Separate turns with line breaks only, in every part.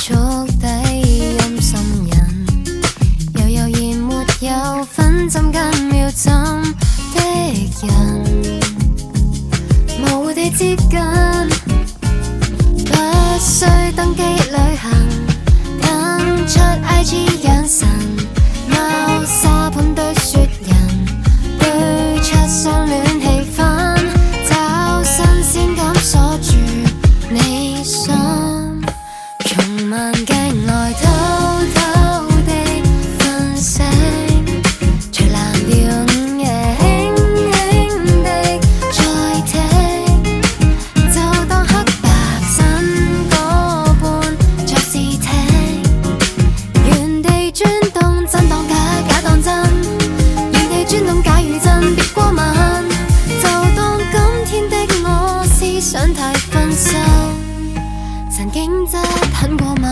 速地暗滲人，又悠然沒有分針跟秒針的人，模糊地接近，不需登機旅行，等出 IG 眼神，貓砂盤堆雪人，堆出相戀氣氛，找新鮮感鎖住你心，從慢鏡內偷偷地瞓醒，隨藍調午夜輕輕地再聽，就當黑白新歌般在試聽，原地轉動真當假，假當真，原地轉動假如真，別過問，就當今天的我思想太分心，神經質很過敏，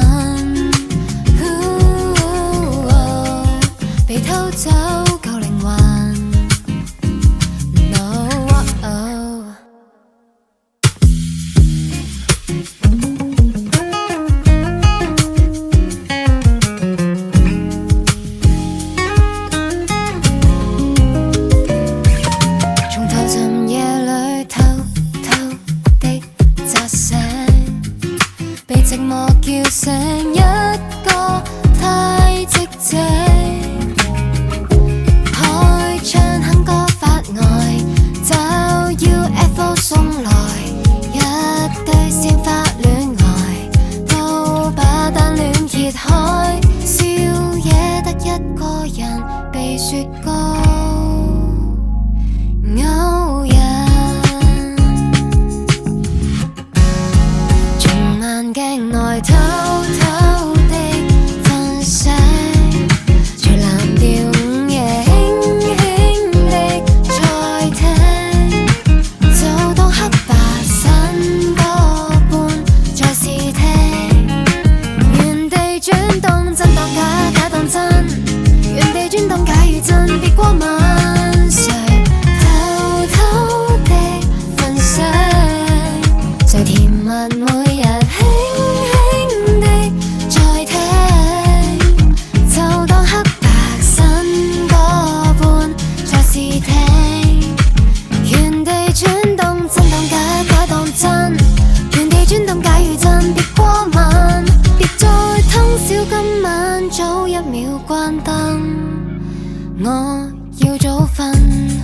被偷走舊靈魂。No, oh. 從頭尋夜裏偷偷的扎醒，被寂寞叫醒一個太寂靜，開窗哼歌發呆，找 UFO 送來一堆鮮花戀愛，都把單戀揭開，宵夜得一個人被雪糕勾引，從慢鏡內偷偷地瞓醒，隨藍調午夜輕輕地再聽，就當黑白新歌般在試聽，原地轉動真當假，假當真，原地轉動假如真，別過問，誰偷偷地瞓醒，誰甜蜜每日輕輕地再聽，就當黑白新歌般在試聽，原地轉動真當假，假當真，原地轉動假如真，別過問，別再通宵今晚早一秒關燈，我要早瞓。